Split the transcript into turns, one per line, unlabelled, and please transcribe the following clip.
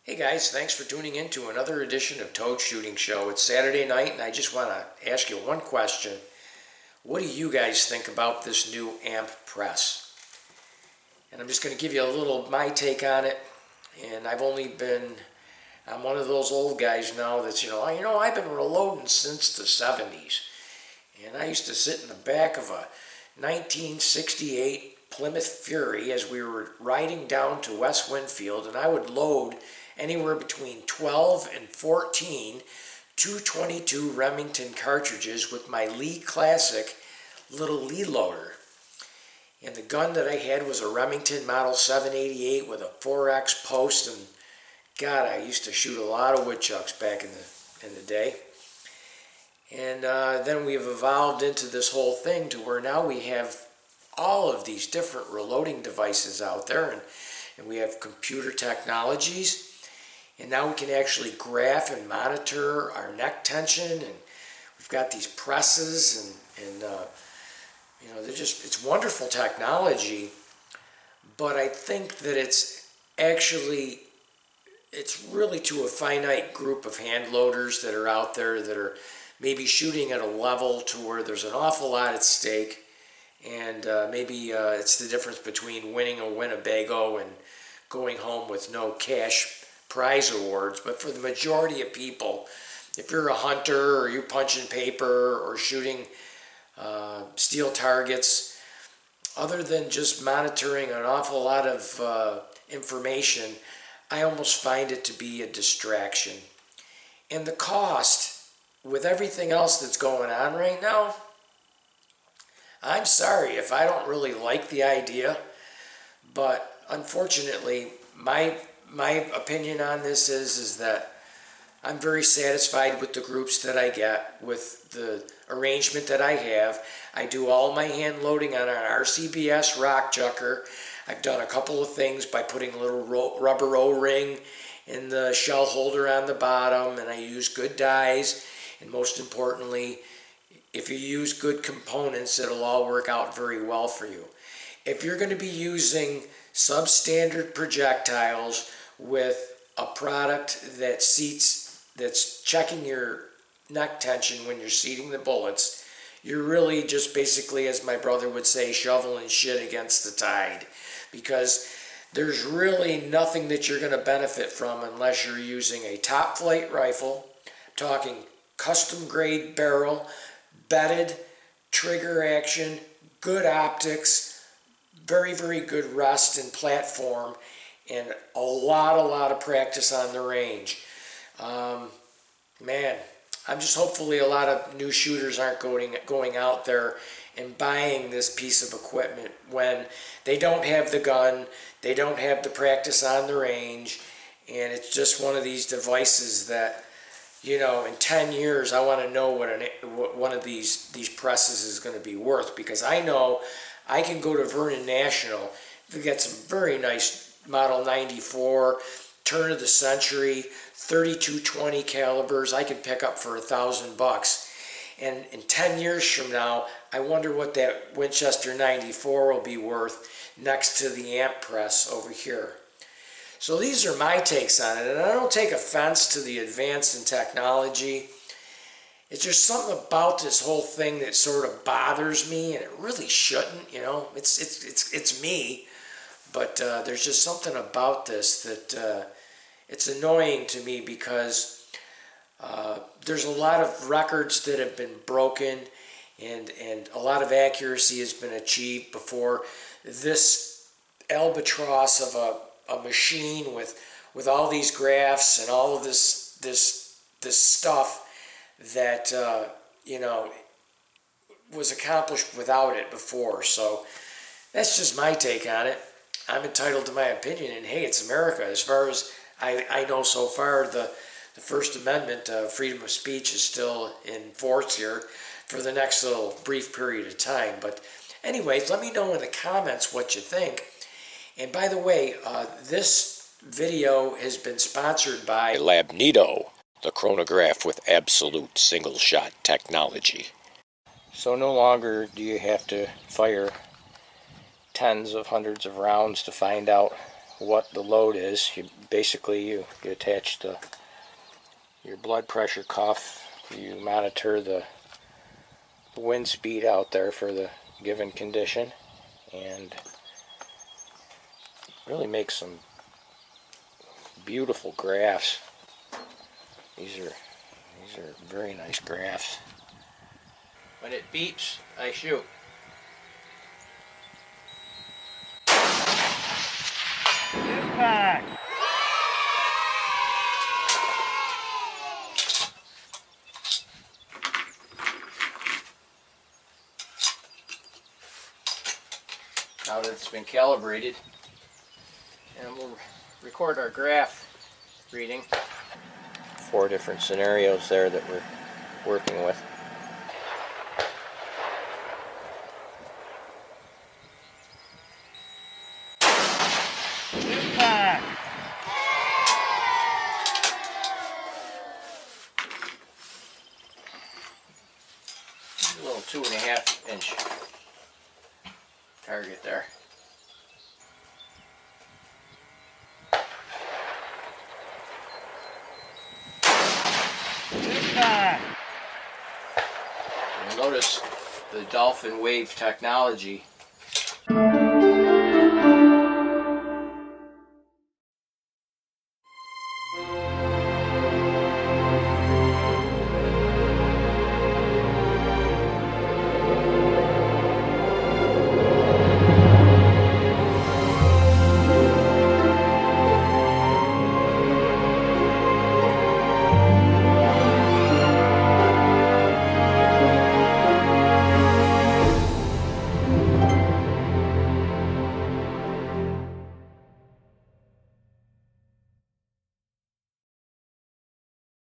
Hey guys, thanks for tuning in to another edition of Toad Shooting Show. It's Saturday night and I just want to ask you one question. What do you guys think about this new amp press? And I'm just going to give you a little my take on it. And I'm one of those old guys now that's, I've been reloading since the 70s. And I used to sit in the back of a 1968 Plymouth Fury as we were riding down to West Winfield, and I would load anywhere between 12 and 14 222 Remington cartridges with my Lee Classic little Lee loader. And the gun that I had was a Remington Model 788 with a 4X post, and God, I used to shoot a lot of woodchucks back in the day. And then we've evolved into this whole thing to where now we have all of these different reloading devices out there, and we have computer technologies, and now we can actually graph and monitor our neck tension, and we've got these presses, and it's wonderful technology. But I think that it's really to a finite group of hand loaders that are out there that are maybe shooting at a level to where there's an awful lot at stake, and maybe it's the difference between winning a Winnebago and going home with no cash prize awards. But for the majority of people, if you're a hunter or you punching paper or shooting steel targets, other than just monitoring an awful lot of information, I almost find it to be a distraction. And the cost, with everything else that's going on right now, I'm sorry if I don't really like the idea, but unfortunately, my opinion on this is that I'm very satisfied with the groups that I get, with the arrangement that I have. I do all my hand loading on an RCBS rock chucker. I've done a couple of things by putting a little rubber O-ring in the shell holder on the bottom, and I use good dies, and most importantly, if you use good components, it'll all work out very well for you. If you're going to be using substandard projectiles with a product that's checking your neck tension when you're seating the bullets, you're really just basically, as my brother would say, shoveling shit against the tide, because there's really nothing that you're going to benefit from unless you're using a top flight rifle. I'm talking custom grade barrel, bedded, trigger action, good optics, very, very good rest and platform, and a lot of practice on the range. Man, I'm just hopefully a lot of new shooters aren't going out there and buying this piece of equipment when they don't have the gun, they don't have the practice on the range, and it's just one of these devices that, in 10 years, I want to know what one of these presses is going to be worth, because I know I can go to Vernon National to get some very nice Model 94, turn of the century, 32-20 calibers I can pick up for $1,000. And in 10 years from now, I wonder what that Winchester 94 will be worth next to the amp press over here. So these are my takes on it, and I don't take offense to the advance in technology. It's just something about this whole thing that sort of bothers me, and it really shouldn't. It's me, but there's just something about this that it's annoying to me, because there's a lot of records that have been broken, and a lot of accuracy has been achieved before this albatross of a machine with all these graphs and all of this stuff that was accomplished without it before. So that's just my take on it. I'm entitled to my opinion, and hey, it's America. As far as I know so far, the First Amendment, freedom of speech, is still in force here for the next little brief period of time. But anyways, let me know in the comments what you think. And by the way, this video has been sponsored by Labnedo, the chronograph with absolute single-shot technology. So no longer do you have to fire tens of hundreds of rounds to find out what the load is. You attach your blood pressure cuff. You monitor the wind speed out there for the given condition, and really make some beautiful graphs. These are very nice graphs. When it beeps, I shoot.
Impact!
Now that it's been calibrated, and we'll record our graph reading. 4 different scenarios there that we're working with.
Impact!
A little 2.5 inch target there.
Impact!
You'll notice the Dolphin Wave technology